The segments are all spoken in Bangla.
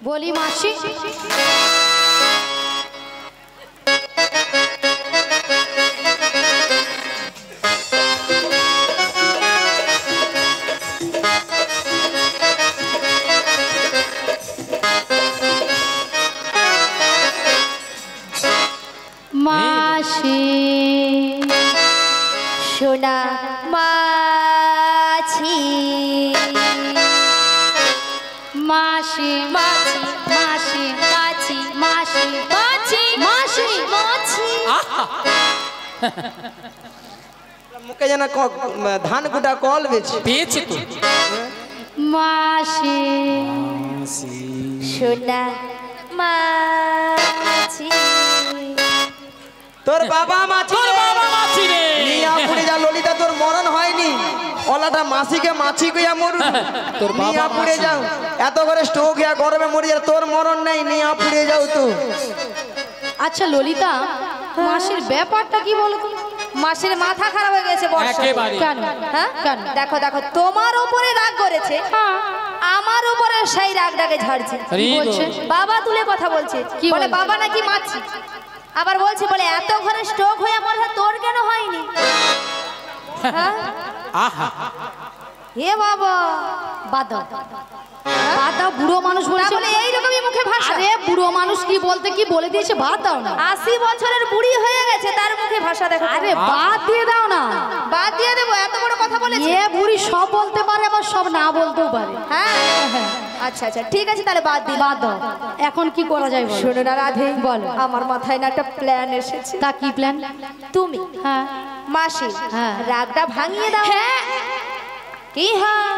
বলি মাসি মাসি সোনা মাছি মাসি মাছি মাসি মাছি মাসি মাছি মাসি মাছি মুখে যেন ধান কুটা কল পেয়েছি তো মাসি সোনা মাছি তোর বাবা মাছি রে নিয়া পুড়ে যা ললিতা তোর মরণ হয়নি ওলাটা মাসিকে মাছি কইয়া মরু তোর বাবা নিয়া পুড়ে যাও এত করে স্ট্রোক হইয়া গরমে মরে যা তোর মরণ নাই নিয়া পুড়ে যাও তো আচ্ছা ললিতা মাসির ব্যাপারটা কি বলো তো মাসির মাথা খারাপ হয়ে গেছে বর্ষা একেবারে কেন হ্যাঁ কেন দেখো দেখো তোমার উপরে রাগ করেছে আমার উপরে সেই রাগটাকে ঝাড়ছে কি বলছে? বাবা তুলে কথা বলছে কি বলে বলছে? বাবা নাকি মাছি আবার বলছে বলে এত ঘরে স্ট্রোক হয়ে আমার তোর কেন হয়নি হ্যাঁ আহা হে বাবা বাদ দাও বাদ দাও বুড়ো মানুষ বলছে তাহলে এইরকমই মুখে ভাষা আরে বুড়ো মানুষ কি বলতে কি বলে দিয়েছে বাদ দাও না 80 বছরের বুড়ি হয়ে গেছে তার মুখে ভাষা দেখো আরে বাদ দিয়ে দাও না বাদ দিয়ে দেবো এত বড় কথা বলেছে এ বুড়ি সব বলতে পারে আবার সব না বলতেও পারে হ্যাঁ আচ্ছা আচ্ছা ঠিক আছে তাহলে বাদ দিই বাদ দাও এখন কি করা যায় বলো শোনো না রাধে বলো। আমার মাথায় না একটা প্ল্যান এসেছে তা কি প্ল্যান তুমি হ্যাঁ মাসি হ্যাঁ। রাগটা ভাঙিয়ে দাও হ্যাঁ কি হ্যাঁ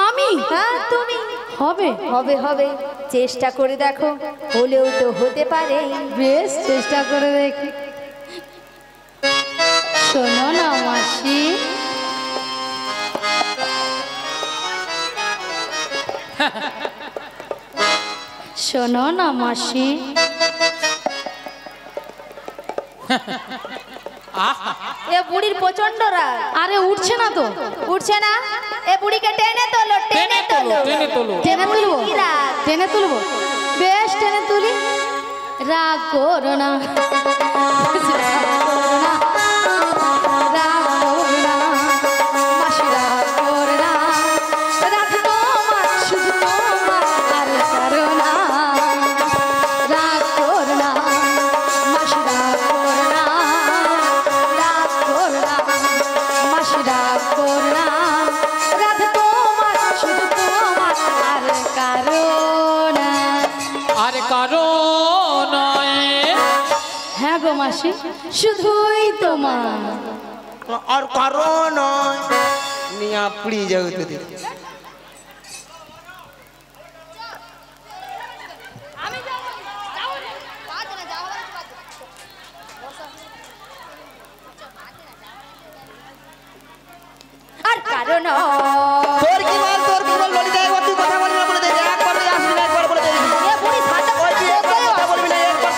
আমি হ্যাঁ তুমি হবে হবে হবে চেষ্টা করে দেখো হলেও তো হতে পারে বেশ চেষ্টা করে দেখি শোনো না মাসি শোনো না মাসি এ বুড়ির প্রচন্ড রাগ আরে উঠছে না তো উঠছে না এ বুড়িকে টেনে তোলো টেনে তোলো টেনে তোলো টেনে তুলবো কি রাগ? টেনে তুলবো বেশ টেনে তুলি রাগ করো না আর কারো নয় হ্যাঁ গো মাসি শুধুই তোমার আর কারণ নিয়া পুড়ে যাও তো আর কারণ তোর কি বল ললিতা একবার তুই কথা বলবি না বলে দে একবার তুই আসবি না একবার বলে দে এ বুড়ি ছাতা ওই তুই একবার কথা বলবি না একবার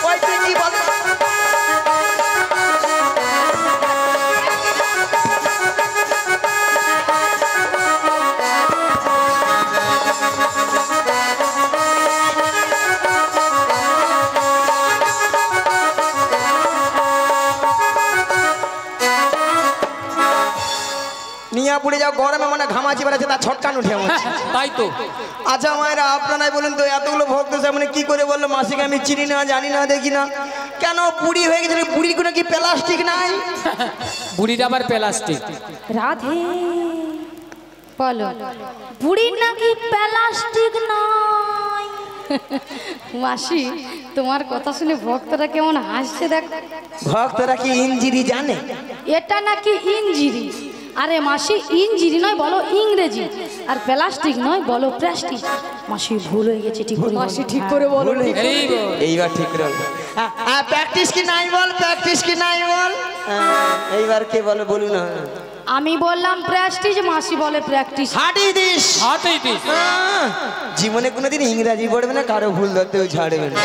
ওই তুই কি বল নিয়া পুড়ে যাও গরমে মানে ঘামাচি বেড়াচ্ছে তার ছটকান উঠে আমার তাই তো আচ্ছা মায়েরা আপনারাই বলুন তো এতগুলো ভক্ত সামনে কি করে বললো মাসিকে আমি চিনি না জানি না দেখি না কেন বুড়ি হয়ে গেছে বুড়ির কোনো কি প্লাস্টিক নাই বুড়ির আবার প্লাস্টিক রাধে বলো বুড়ির নাকি প্লাস্টিক নাই মাসি তোমার কথা শুনে ভক্তরা কেমন হাসছে দেখ ভক্তরা কি ইঞ্জিরি জানে এটা নাকি ইঞ্জিরি আরে মাসি ইঞ্জিরি নয় বলো ইংরেজি আর প্লাস্টিক নয় বলো প্লাস্টিক মাসি ভুল হয়ে গেছে ঠিক করে মাসি ঠিক করে বলো এই বল। এইবার ঠিক রইল প্র্যাকটিস কি নাই বল প্র্যাকটিস কি নাই বল এইবার কে বলে বলুন না আমি বললাম প্র্যাকটিস মাসি বলে প্র্যাকটিস হাঁটি দিস হাতেই দিস জীবনে কোনোদিন ইংরাজি পড়বে না কারো ভুল ধরতেও ছাড়বে না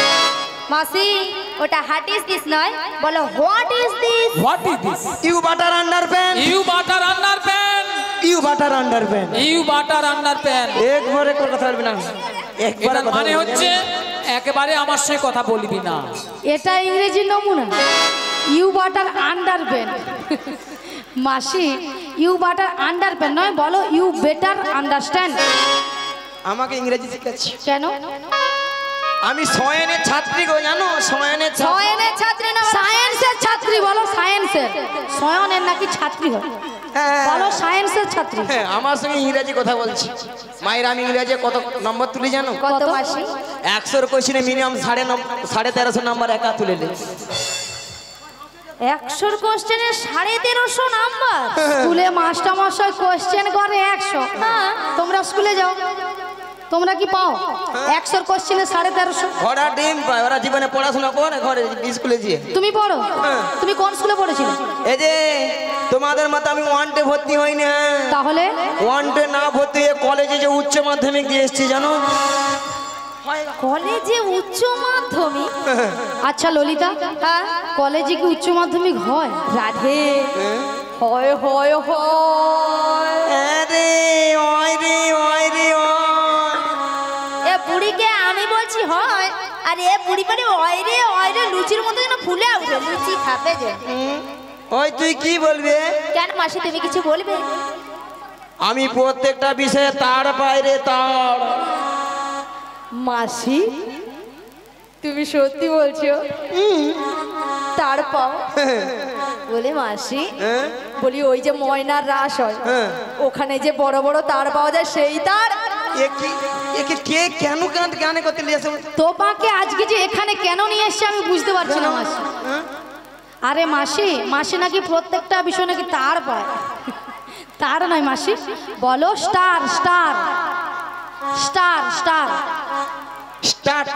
মাসি ওটা হোয়াট ইজ দিস নয় বলো what is this what is this you butter under pant you butter under pant you butter under pant. You butter under pant একবারে কথা বলবি না, একবারে এটার কথা মানে বলবি না। হচ্ছে একেবারে আমার সঙ্গে কথা বলবি না। এটা ইংরেজি নমুনা, ইউ বাটার আন্ডার প্যান্ট। মাসি ইউ বাটার আন্ডার প্যান্ট নয়, বলো ইউ বেটার আন্ডারস্ট্যান্ড। আমাকে ইংরেজি শিখাচ্ছি। কেন? আমি সয়েনের ছাত্রী গো, জানো? সয়েনের ছাত্রী। ছয়নের ছাত্রী না সায়েন্সের ছাত্রী, বলো সায়েন্সের। সয়নের নাকি ছাত্রী হয়, হ্যাঁ, বলো সায়েন্সের ছাত্রী। হ্যাঁ, আমার সঙ্গে ইংরেজি কথা বলছি। মায়ের আমি ইংরেজি কত নম্বর তুলি জানো? কত মাসি? 100 কোশ্চেনে মিনিমাম 1350 নাম্বার একা তুলে নে। 100 কোশ্চেনে 1350 নাম্বার। স্কুলে মাস্টার মশাই কোশ্চেন করে 100। হ্যাঁ। তোমরা স্কুলে যাও, তোমরা কি পাও 100 কোশ্চেনে 1350? ওরা ডিম পায়, ওরা জীবনে পড়াশোনা করে ঘরে স্কুলে গিয়ে। তুমি পড়ো? তুমি কোন স্কুলে পড়েছিলে? এই যে তোমাদের মতো আমি ওয়ানটে ভর্তি হই না। তাহলে ওয়ানটে না ভর্তি হয়ে কলেজে যে উচ্চ মাধ্যমিক দিয়ে এসেছি জানো? কলেজে উচ্চ মাধ্যমিক? আচ্ছা ললিতা, হ্যাঁ কলেজে কি উচ্চ মাধ্যমিক হয়? রাধে হয় হয় হয়। আরে ওই রে ওই রে ওই। এ বুড়িকে আমি বলছি হয়, আর এ বুড়ি পারে অয়রে অয়রে লুচির মতো যেন ফুলে উঠে। লুচি খাবে যে। ওই তুই কি বলবি? কেন মাসি তুমি কিছু বলবে? আমি প্রত্যেকটা বিষয়ে তার বাইরে তার। মাসি তুমি সত্যি বলছো? তার পাও বলে মাসি, হ্যাঁ? বলি ওই যে ময়নার রাস হয় হ্যাঁ। ওখানে যে বড় বড় তার পাওয়া যায় সেই তার? একে কে কেন গানে করতে লিয়েছে? তোমাকে আজকে যে এখানে কেন নিয়ে এসছে আমি বুঝতে পারছি না মাসি। আরে মাসি, মাসি নাকি প্রত্যেকটা বিষয় নাকি তার পায়। তার নয় মাসি, বলো star star star star. Start.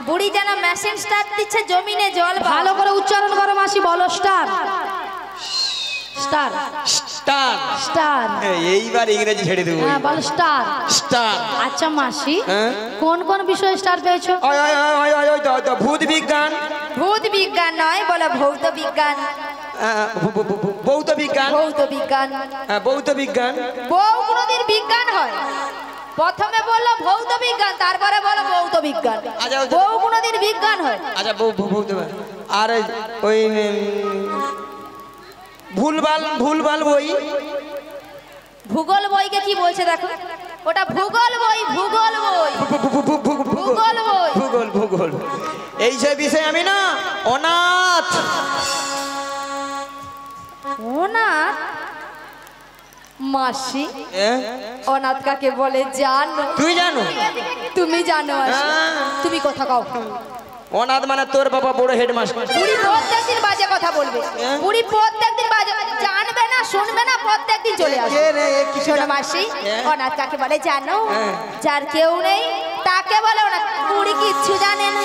বুড়ি যেন মেশিন স্টার্ট দিচ্ছে জমিনে জল। ভালো করে উচ্চারণ করো মাসি, বলো স্টার স্টার স্টার। স্টার। এইবার ইংরেজি ছেড়ে দেবো। হ্যাঁ বলো স্টার। স্টার। আচ্ছা মাসি, হ্যাঁ? কোন কোন বিষয়ে স্টার পেয়েছো? ওই ওই ওই ওই ওই তো ভূত বিজ্ঞান। ভূত বিজ্ঞান নয়, বলো ভৌত বিজ্ঞান। ভৌত বিজ্ঞান। ভৌত বিজ্ঞান। ভৌত বিজ্ঞান। বউ কোনদিন বিজ্ঞান হয়? প্রথমে বললো ভৌত বিজ্ঞান, তারপরে বলো ভৌত বিজ্ঞান। আচ্ছা, বউ কোনদিন বিজ্ঞান হয়? আচ্ছা ভৌত। আর ওই ভুলভাল বই। ভূগোল বইকে কি বলছে দেখো, ওটা ভূগোল বই। ভূগোল বই। ভূগোল বই। ভূগোল এই সব বিষয়ে আমি না অনাথ। অনাথ? মাসি অনাথ কাকে বলে জানো? তুই জানো? তুমি জানো? মাসি হ্যাঁ। তুমি কথা কও। অনাথ মানে তোর বাবা বড় হেডমাস্টার। বুড়ি প্রত্যেকদিন বাজে কথা বলবে। বুড়ি প্রত্যেকদিন বাজে, জানবে না শুনবে না, প্রত্যেকদিন চলে আসবে। শোনো মাসি, অনাথ কাকে বলে জানো? যার কেউ নেই তাকে বলে অনাথ। বুড়ি কিচ্ছু জানে না,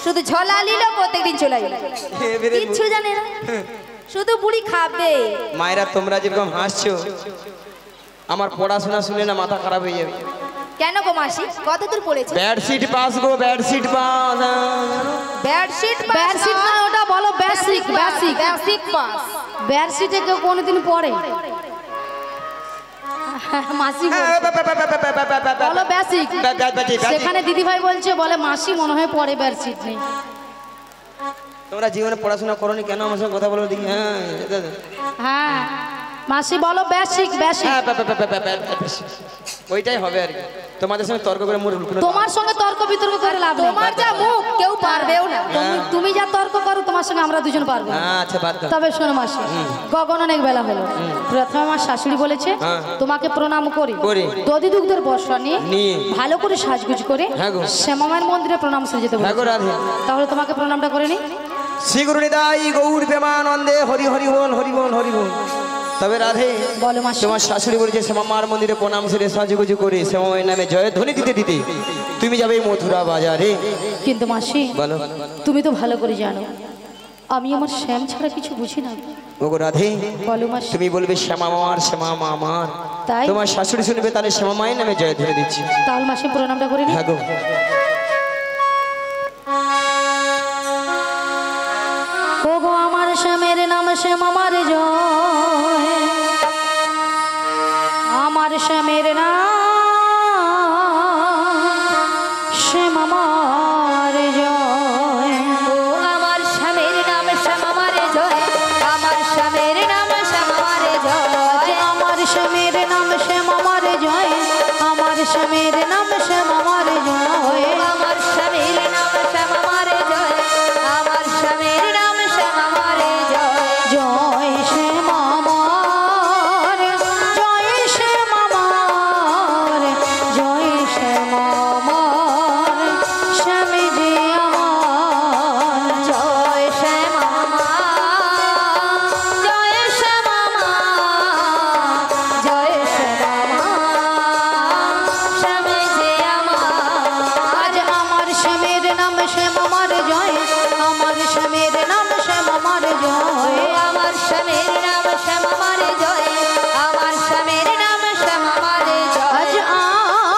শুধু ঝোলা নিল প্রত্যেকদিন চলে গেল, কিচ্ছু জানে না, শুধু বুড়ি খাবে। মায়েরা তোমরা যেরকম হাসছো, আমার পড়াশোনা শুনে না মাথা খারাপ হয়ে যাবে। কেন গো মাসি, কত দূর পড়েছে? ব্যাডশিট পাস গো, ব্যাডশিট পাস। বেডশিট? বেডশিট না, ওটা বলো বেসিক। Basic basic pass. বেডশিটে কেউ কোনোদিন পড়ে? মাসি বলো বেসিক। সেখানে দিদিভাই বলছে, বলে মাসি মনে হয় পড়ে, বেডশিট নেই। তোমরা জীবনে পড়াশোনা করোনি কেন আমার সঙ্গে কথা বলো দেখি? হ্যাঁ মাসি বলো বেসিক। বেসিক ওইটাই হবে আর কি। তোমাদের সঙ্গে তর্ক করে মোর তোমার সঙ্গে তর্ক বিতর্ক করে লাভ নেই। তোমার যা মুখ কেউ পারবেও না। তুমি যা তর্ক করো তোমার সঙ্গে আমরা দুজন পারবো না। আচ্ছা বাদ দাও। তবে শোনো মাসি, গগন অনেক বেলা হলো। প্রথমে আমার শাশুড়ি বলেছে তোমাকে প্রণাম করি, দধি দুগ্ধের বর্ষা নিয়ে ভালো করে সাজগুজ করে শ্যামামায়ের মন্দিরে প্রণাম সেরে যেতে বলেছে। তাহলে তোমাকে প্রণামটা করে নি। শ্রী গুরু নিতাই গৌর প্রেমানন্দে হরি হরি বল, হরি বল, হরি বল। তবে রাধে, বলো মাসি। তোমার শাশুড়ি বলেছে শ্যামামার মন্দিরে প্রণাম সেরে সাজুগুজু করে শ্যামামায়ের নামে জয়ধ্বনি দিতে দিতে তুমি যাবে মথুরা বাজারে। কিন্তু মাসি বলো, তুমি তো ভালো করে জানো আমি আমার শ্যাম ছাড়া কিছু বুঝি না। ওগো রাধে, বলো মাসি। তুমি বলবে শ্যামামার, শ্যামামার। তাই তোমার শাশুড়ি শুনবে, তাহলে শ্যামামায়ের নামে জয়ধ্বনি দিচ্ছি। তাহলে মাসি প্রণামটা করে নি। হ্যাঁ গো। ওগো আমার শ্যামের নাম শ্যাম আমার জয়, আমার শ্যামের নাম শ্যাম আমার জয়। ও আমার স্বামীর নাম শ্যাম আমার জয়, আমার স্বামীর নাম শ্যাম আমার জয়। আমার শ্যামের নাম শ্যাম আমার জয়, আমার শ্যামের নাম শ্যাম আমার জয়। আমার স্বামীর নাম শ্যাম আমার জয়, আমার স্বামীর নাম শ্যাম আমার জয়। জয় শ্যাম আমার, জয় শ্যাম আমার, জয় শ্যাম আমার, শ্যাম যে আমার। জয় শ্যাম আমার, জয় শ্যাম আমার, জয় শ্যাম আমার, শ্যাম যে আমার। আজ আমার শ্যামের নাম শ্যাম আমার জয়, আমার শ্যামের নাম শ্যাম আমার জয়। আমার স্বামীর নাম শ্যাম আমার জয়, আমার স্বামীর নাম শ্যাম আমার জয়। আজ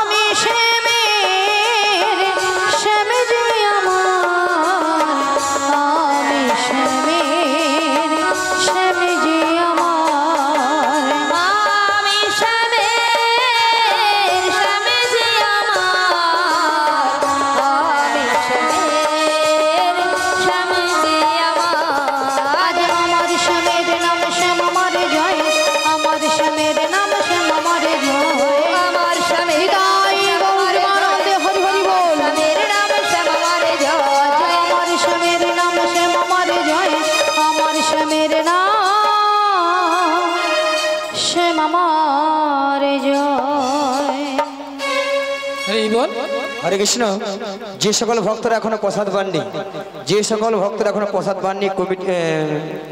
আমি শ্যামের, শ্যাম যে আমার, আমি শ্যামের, শ্যাম যে আমার। আমি স্বামীর, শ্যাম যে আমার, আমি স্বামীর, শ্যাম যে আমার। আজ আমার শ্যামের নাম শ্যাম আমার জয়, আমার শ্যামের নাম শ্যাম আমার জয়। আমার স্বামীর হৃদয় গৌর আনন্দে হরি হরি বল। স্বামীর নাম শ্যাম আমার জয়। আমার শ্যামের নাম শ্যাম আমার জয়, আমার শ্যামের নাম শ্যাম আমার জয়। হরি বল। হরে কৃষ্ণ। যে সকল ভক্তরা এখনো প্রসাদ পাননি, যে সকল ভক্তরা এখনো প্রসাদ পাননি,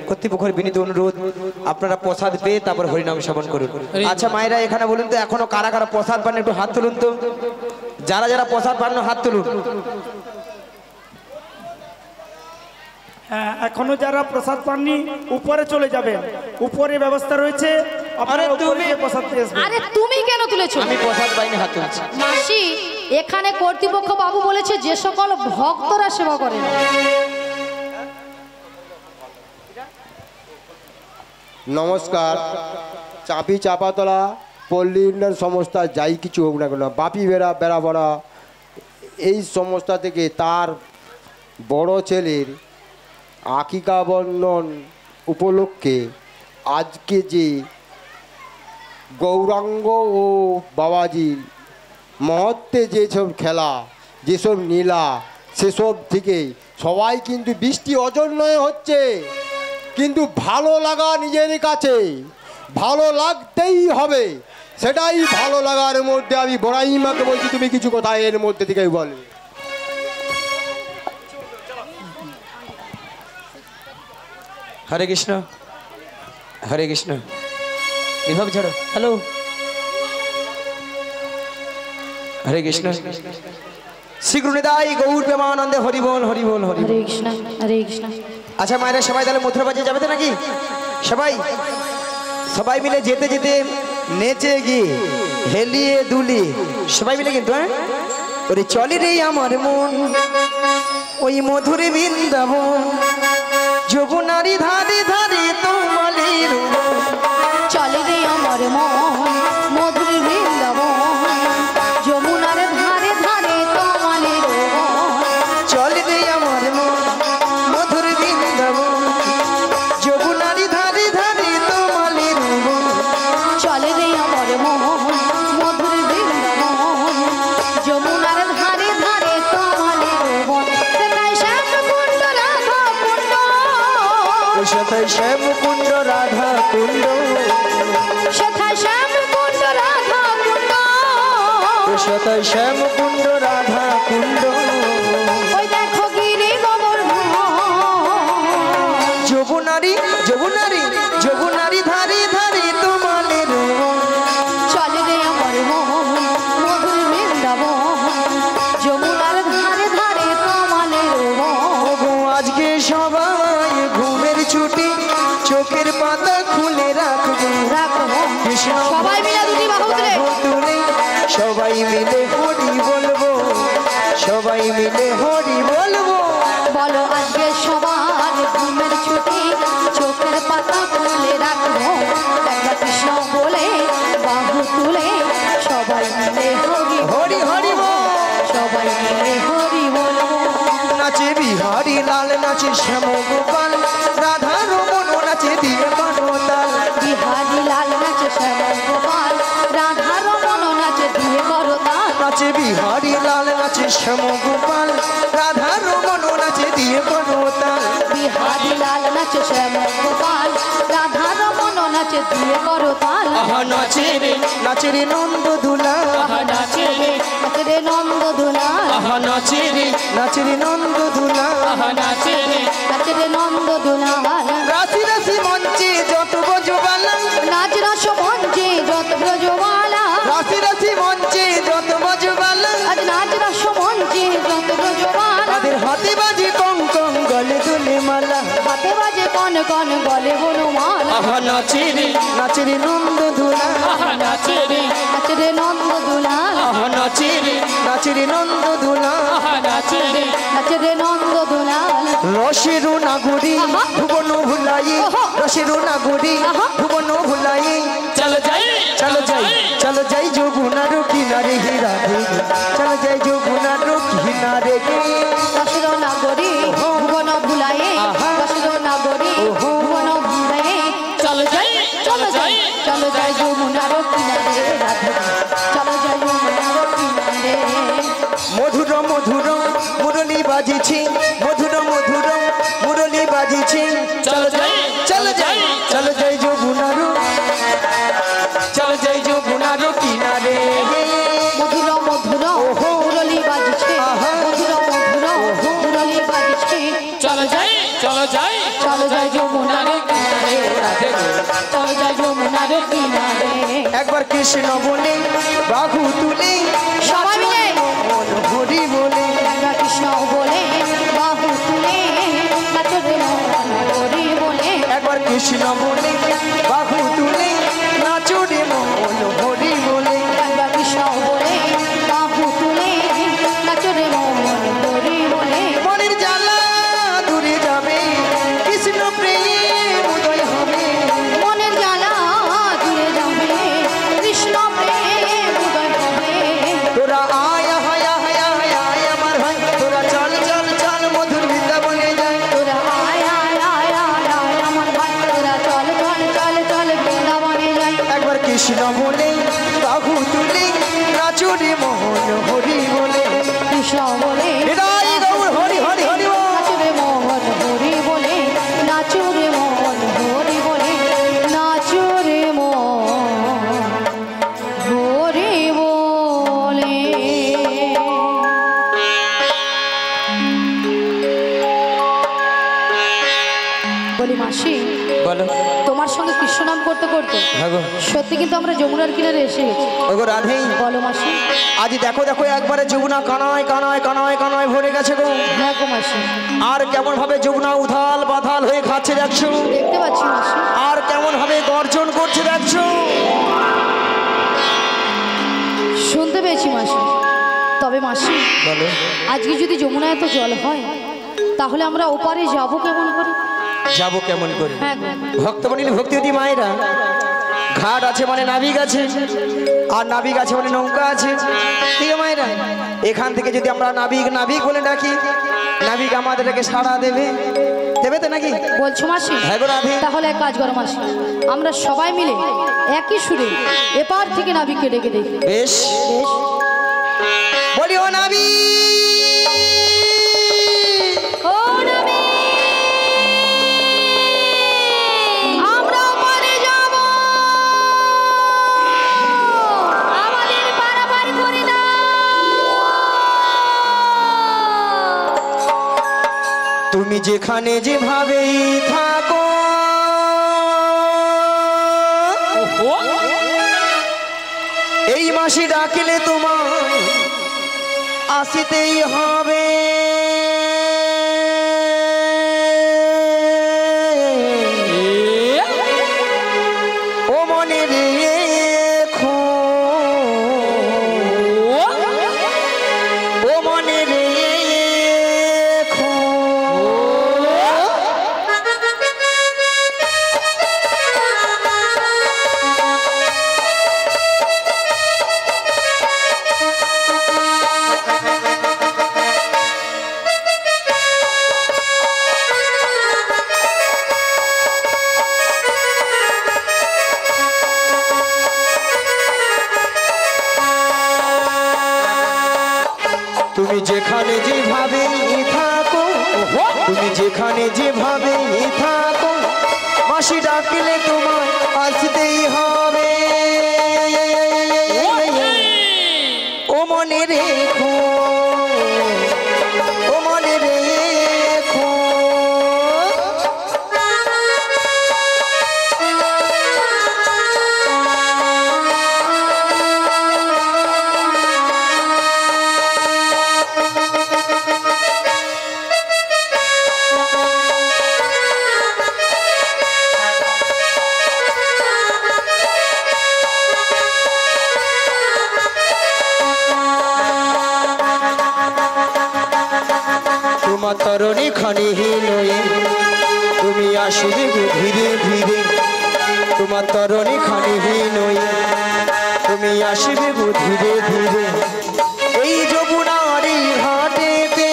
কর্তৃপক্ষের বিনীত অনুরোধ আপনারা প্রসাদ পেয়ে তারপর হরিনাম শ্রবণ করুন। আচ্ছা মায়েরা এখানে বলুন তো এখনো কারা কারা প্রসাদ পাননি একটু হাত তুলুন তো। যারা যারা প্রসাদ পান হাত তুলুন। হ্যাঁ, এখনো যারা প্রসাদ পাননি উপরে চলে যাবেন, উপরে ব্যবস্থা রয়েছে, আপনারা আরে উপরে তুমি- গিয়ে প্রসাদ পেয়ে আসবেন। আরে তুমি কেন তুলেছো? আমি প্রসাদ পাইনি, হাত তুলছি। মাসি, এখানে কর্তৃপক্ষ বাবু বলেছে যে সকল ভক্তরা সেবা করে। নমস্কার। চাপি চাপাতলা পল্লী উন্নয়ন সংস্থা যাই কিছু হোক না কেন, বাপি বেড়াবড়া এই সংস্থা থেকে তার বড় ছেলের আকিকা বন্ধন উপলক্ষে আজকে যে গৌরাঙ্গ ও বাবাজির মহত্বে যেসব খেলা, যেসব নীলা, সেসব থেকে সবাই কিন্তু বৃষ্টি অজন্যয় হচ্ছে, কিন্তু ভালো লাগা নিজের কাছে, ভালো লাগতেই হবে। সেটাই ভালো লাগার মধ্যে আমি বড়াইমাকে বলছি তুমি কিছু কথা এর মধ্যে থেকেই বলে। হরে কৃষ্ণ, হরে কৃষ্ণ। বিভাগ ছাড়ো। হ্যালো, হরে কৃষ্ণ। শ্রীগুরুনিদাই গৌর প্রেমানন্দে হরি বল, হরি বল, হরি বল। হরে কৃষ্ণ, হরে কৃষ্ণ। আচ্ছা মায়েরা সবাই তাহলে মথুরা বাজে যাবে তো নাকি? সবাই সবাই মিলে যেতে যেতে নেচে গিয়ে হেলিয়ে দুলিয়ে সবাই মিলে কিন্তু, হ্যাঁ, ওরে চলে রে আমার মন ওই মধুরে বৃন্দাবন, যমুনারি ধারে ধারে তোমালির চলে রে আমার মন মধুর বৃন্দাবন, যমুনার ধারে ধারে তোমালের বন। চলে রে আমার মন মধুর বৃন্দাবন, যমুনারি ধারে ধারে তোমালির চলে রে আমার মন মধুর বৃন্দাবন, যমুনার ধারে ধারে তোমালের বন। সেথায় শ্যাম কুণ্ড রাধা কুণ্ড, সেথায় শ্যাম কুণ্ড রাধা কুণ্ড, সেথায় শ্যাম কুণ্ড রাধা কুণ্ড, সেথায় শ্যাম কুণ্ড রাধা কুণ্ড। ওই দেখো গিরি গোবর্ধন, যমুনারি যমুনারি যমুনারি ধারে ধারে তোমালের চলে রে আমার মন মধুর বৃন্দাবন, যমুনার ধারে ধারে তোমালের বন। আজকে সবাই ঘুমের ছুটি, চোখের পাতা খুলে রাখবো, রাখবো কৃষ্ণ সবাই মিলে দুটি বাহু তুলে তুলে সবাই মিলে হরি বলবো, সবাই মিলে হরি বলবো। বলো আজকে সবার ঘুমের ছুটি, চোখের পাতা খুলে রাখবো, একটা কৃষ্ণ বলে বাহু তুলে সবাই মিলে হরি হরি হরি বল। সবাই মিলে হরি বল নাচে বিহারি লাল, নাচে শ্যাম গোপাল, রাধা রমন নাচে দিয়ে করতাল। বিহারি লাল নাচে শ্যাম গোপাল, রাধা রমন নাচে দিয়ে করতাল। নাচে বিহারি লাল, নাচে শ্যাম গোপাল, রাধা রমন নাচে দিয়ে করতাল। বিহারি লাল নাচে শ্যাম গোপাল, রাধা রমন নাচে দিয়ে করতাল। আহা নাচে রে, নাচে রে নন্দ দুলাল, আহা নাচে রে, নাচে রে নন্দ দুলাল, আহা নাচে রে, নাচে রে নন্দ দুলাল। আহা নাচে রে, নাচে রে নন্দ দুলাল। রাশি রাশি মঞ্চে যত বজবালা, নাচ রস মঞ্চে যত ব্রজবালা, রাশি রাশি মঞ্চে যত বজবালা, আজ নাচ রস মঞ্চে যত ব্রজবালা। তাদের হাতে বাজে কং কং, গলে দুলে মালা। হাতে বাজে কন কন গলে বনমাল। আহা নাচে রে, নাচে রে নন্দ দুলাল, আহা নাচে রে, নাচে রে নন্দ দুলাল, আহা নাচে রে, নাচে রে নন্দ দুলাল। আহা নাচে রে, নাচে রে নন্দ দুলাল। রসের নাগরী আহা। ভুবন ভুলাই, ওহো। রসের নাগরী আহা। ভুবন ভুলাই। চলো যাই, চলো যাই, চলো যাই যমুনার কিনারে হে রাধে, চলো যাই যমুনার কিনারে হে। রসের নাগরী ভুবন ভুলায়ে, আহা। রসের নাগরী ওহো। ভুবন ভুলায়ে। চলো যাই, চলো যাই, চলো যাই যমুনার কিনারে রাধে, চলো যাই যমুনার কিনারে। মধুর মধুর মুরলি বাজিছি, মধুর মধুর মুরলি বাজিছি। চলো যাই, চলো যাই, চলো যাই যমুনার, চলো যাই যমুনার কিনারে হে। মধুর মধুর ওহো। মুরলি বাজছে, আহা। মধুর মধুর ওহো। মুরলি বাজছে। চলো যাই, চলো যাই, চলো যাই যমুনার কিনারে রাধে, চলো যাই যমুনার কিনারে। একবার কৃষ্ণ বলে বাহু তুলে, সবাই মিলে মন হরি বলে। রাধা কৃষ্ণ বলে বাহু তুলে, নাচো রে মন হরি বলে। একবার কৃষ্ণ বলে বাহু তুলে, নাচো রে মন হরি বলে। রাধা কৃষ্ণ বলে বাহু তুলে, নাচো রে মন হরি বলে। মনের জ্বালা দূরে যাবে, কৃষ্ণ প্রেম উদয় হবে। মনের জ্বালা দূরে যাবে, কৃষ্ণ প্রেম উদয় হবে। তোরা আয় আয় আয় আয় আয় আমার ভাই, তোরা চল চল চল মধুর বৃন্দাবনে যাই। তোরা আয় আয় আয় আয় আয় আমার ভাই, তোরা চল চল চল চল বৃন্দাবনে যাই। একবার কৃষ্ণ বলে বাহু তুলে, নাচো রে মোহন হরি বলে। কৃষ্ণ বলে হৃদয় গৌর হরি হরি হরি বল। নাচো রে মোহন হরি বলে, নাচো রে মোহন হরি বলে, নাচো রে মোহন হরি বলে। বলি মাসি, বলো। তোমার সঙ্গে কৃষ্ণ নাম করতে করতে হ্যাঁ গো। সত্যি কিন্তু আমরা যমুনার কিনারে এসে গেছি। ওগো রাধে, বলো মাসি। আজ দেখো দেখো একবারে যমুনা কানায় কানায় কানায় কানায় ভরে গেছে গো। হ্যাঁ গো মাসি, আর কেমন ভাবে যমুনা উথাল পাথাল হয়ে খাচ্ছে দেখছো, দেখতে পাচ্ছি মাসি। আর কেমন ভাবে গর্জন করছে দেখছো। শুনতে পেয়েছি মাসি। তবে মাসি, বলো। আজকে যদি যমুনায় এত জল হয়, তাহলে আমরা ওপারে যাবো কেমন করে? যাবো কেমন করে? হ্যাঁ গো। ভক্তমণি ভক্তিবতী মায়েরা, ঘাট আছে মানে নাবিক আছে, আর নাবিক আছে মানে নৌকা আছে। ঠিক আছে মায়েরা, এখান থেকে যদি আমরা নাবিক নাবিক বলে ডাকি, নাবিক আমাদেরকে সাড়া দেবে, দেবে তো নাকি? বলছো মাসি? হ্যাঁ গো রাধে। তাহলে এক কাজ করো মাসি, আমরা সবাই মিলে একই সুরে এপার থেকে নাবিককে ডেকে দেখি। বেশ, বেশ। বলি ও নাবিক, ও নাবিক, আমরা ওপারে যাব, আমাদের পারাপার করে দাও। তুমি যেখানে যেভাবেই থাকো, ওহো, এই মাসে ডাকলে তোমার আসিতেই হবে। ও মনে রেখো, ও মনে রেখো। তুমি যেখানে যেভাবে থাকো, তুমি যেখানে যেভাবে থাকো, মাসি ডাকলে তোমার আসতেই হবে। ও মনে রেখো, ও মনে রেখো। তোমার তরণী খানিহীন তুমি আসবে ধীরে ধীরে, তোমার তরণী খানিহীন তুমি আসবে ধীরে ধীরে। এই যমুনারি ঘাটেতে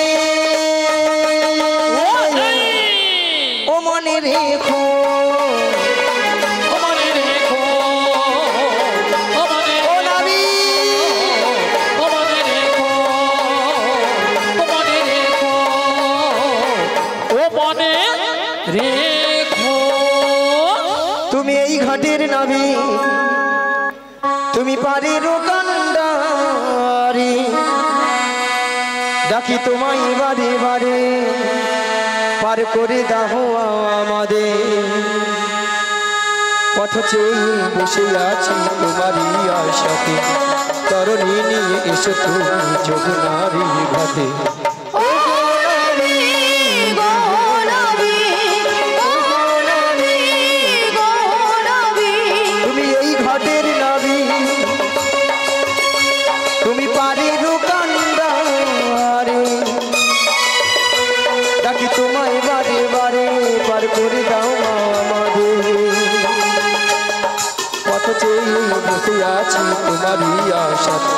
ও মনে রেখো, ও মনে রেখো, ও মনে ও নাবি ও মনে রেখো, ও মনে রেখো, ও মনে রেখো। তুমি এই ঘাটের নাবি, তুমি পারের কান্ডারি, ডাকি তোমায় বারে বারে পার করে দাও আমাদের। পথ চেয়ে বসে আছি তোমারই আশাতে, তরণী নিয়ে এসো তুমি যমুনারি ঘাটে। তুমি এই ঘাটের নাবি, তুমি পারের কান্ডারি, ডাকি তোমায় বারে বারে পার করে দাও আমাদের। পথ চেয়ে বসে আছি তোমারই আশাতে,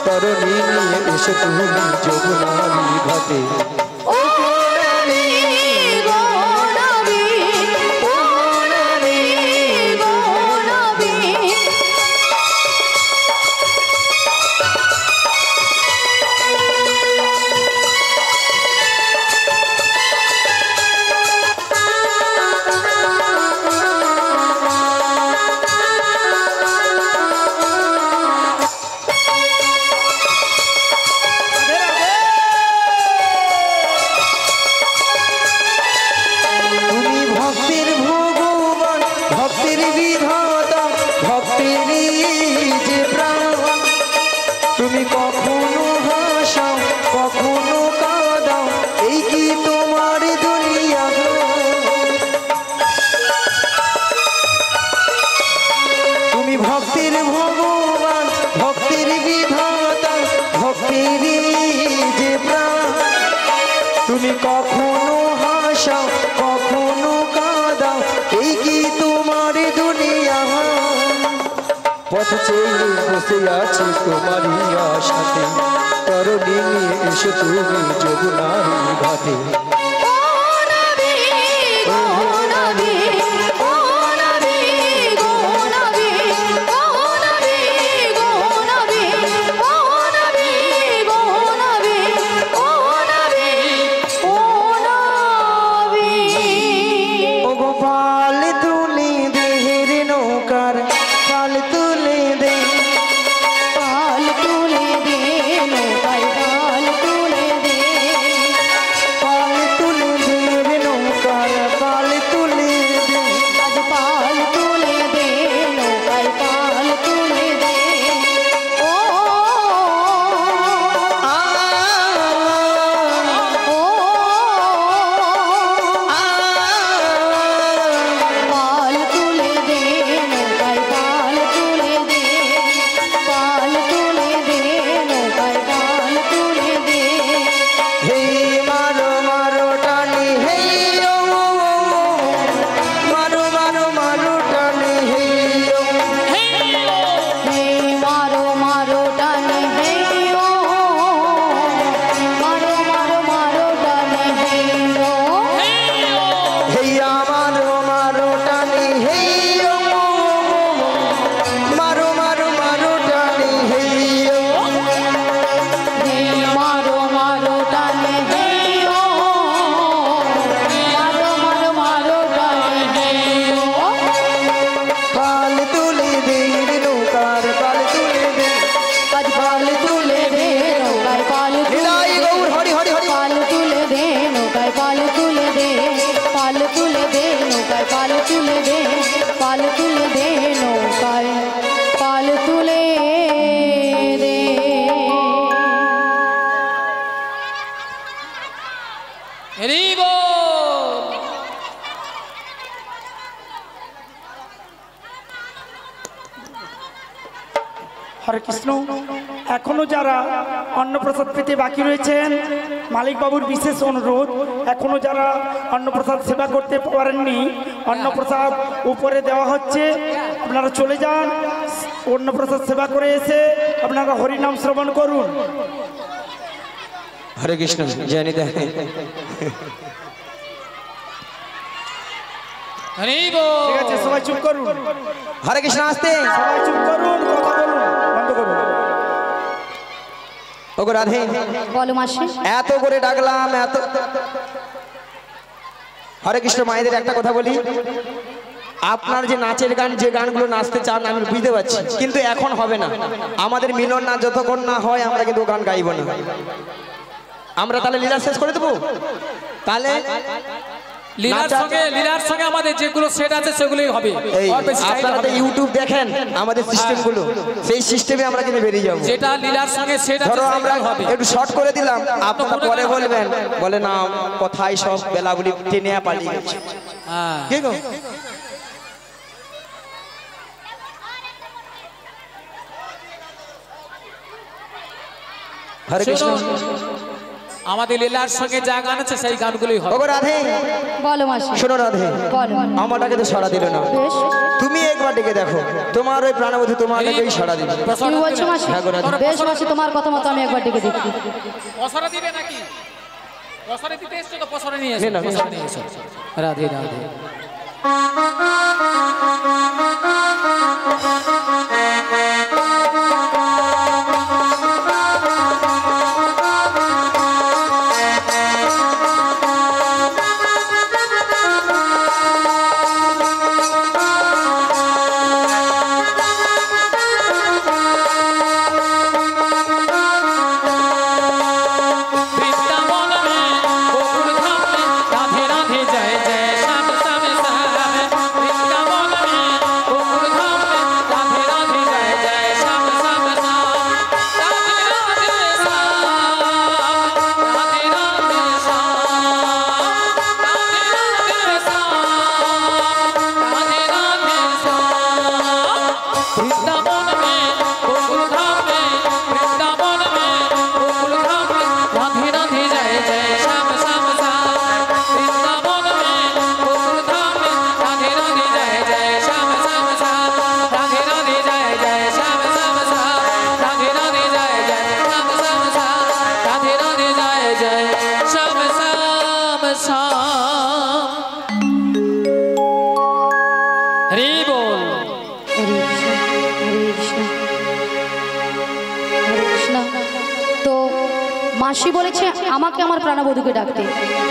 তরণী নিয়ে এসো তুমি যমুনারি ঘাটে। তুমি ভক্তির ভগবান, ভক্তির বিধাতা, ভক্তির যে প্রাণ। তুমি কখনো হাসাও, কখনো কাঁদাও, এই কি তোমার দুনিয়া। তুমি ভক্তির ভগবান, ভক্তির বিধাতা, ভক্তির যে প্রাণ। তুমি কখনো হাসাও, কখনো কাঁদাও, এই কি তোমার দুনিয়া। পথ চেয়ে বসে আছি তোমারই আশাতে, তরণী নিয়ে এসো তুমি যমুনারি ঘাটে। ও গোপাল তুলে দেহের নৌকার পাল তুলে দে, পাল তুলে দে, নৌকায় পাল তুলে দে। পাল তুলে হরে কৃষ্ণ। এখনো যারা অন্নপ্রসাদ পেতে বাকি রয়েছেন, মালিক বাবুর বিশেষ অনুরোধ, এখনো যারা অন্নপ্রসাদ সেবা করতে পারেননি, অন্নপ্রসাদ উপরে দেওয়া হচ্ছে, আপনারা চলে যান, অন্নপ্রসাদ সেবা করে এসে আপনারা হরিনাম শ্রবণ করুন। হরে কৃষ্ণ, জয় নিতাই। ঠিক আছে, সবাই চুপ করুন। হরে কৃষ্ণ, আসতে সবাই চুপ করুন, কথা বলুন বন্ধ করুন। ওগো রাধে, বলো মাসি। এত করে ডাকলাম, এত। হরে কৃষ্ণ, মায়েদের একটা কথা বলি, আপনার যে নাচের গান, যে গানগুলো নাচতে চান আমি বুঝতে পারছি, কিন্তু এখন হবে না। আমাদের মিলন না যতক্ষণ না হয় আমরা কিন্তু গান গাইব না। আমরা তাহলে লীলা শেষ করে দেবো। তাহলে লীলার সঙ্গে আমাদের যেগুলো সেট আছে সেগুলোই হবে। আপনারা তো ইউটিউব দেখেন আমাদের সিস্টেমগুলো, সেই সিস্টেমে আমরা কিন্তু বেরিয়ে যাবো। যেটা লীলার সঙ্গে সেট আছে ধরো আমরা একটু শর্ট করে দিলাম, আপনারা পরে বলবেন, বলে না কথাই সব বেলাগুলি টেনে পালিয়ে গেছে। কি গো? হরে কৃষ্ণ, আমাদের লীলার সঙ্গে যা গান আছে সেই গানগুলোই হবে। ওগো রাধে, বলো মাসি। শোনো রাধে, বলো। আমাটাকে তো সাড়া দিল না, বেশ, তুমি একবার ডেকে দেখো, তোমার ওই প্রাণবধূ তোমাকেই সাড়া দিবে। তুমি বলছো মাসি? হ্যাঁ গো রাধে। বেশ মাসি, তোমার কথা মতো আমি একবার ডেকে দেখি। পসরা দিবে নাকি? পসরা দিতে এসছো তো পসরা নিয়ে নে এসো, না, পসরা নিয়ে এসো। রাধে রাধে। বৃন্দাবন মে গোকুল ধাম মে রাধে রাধে জয় জয় শ্যাম শ্যাম শ্যাম। বৃন্দাবন মে গোকুল ধাম মে রাধে রাধে জয় জয় শ্যাম শ্যাম শ্যাম। রাধে রাধে শ্যাম, রাধে রাধে শ্যাম, রাধে রাধে শ্যাম, রাধে রাধে শ্যাম। বৃন্দাবন মে গোকুল ধাম মে, বৃন্দাবন মে গোকুল ধাম মে রাধে রাধে জয় জয় শ্যাম শ্যাম শ্যাম। বৃন্দাবন মে গোকুল ধাম মে রাধে রাধে জয় জয় শ্যাম শ্যাম শ্যাম। রাধে রাধে জয় জয় শ্যাম শ্যাম শ্যাম। রাধে রাধে জয় জয় শ্যাম শ্যাম শ্যাম। রাধে রাধে জয় জয় শ্যাম শ্যাম শ্যাম। হরি বল। হরে কৃষ্ণ, হরে কৃষ্ণ, হরে কৃষ্ণ। তো মাসি বলেছে আমাকে আমার প্রাণবধূকে ডাকতে,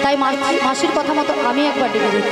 তাই মাসির কথা মতো আমি একবার ডেকে দেখি।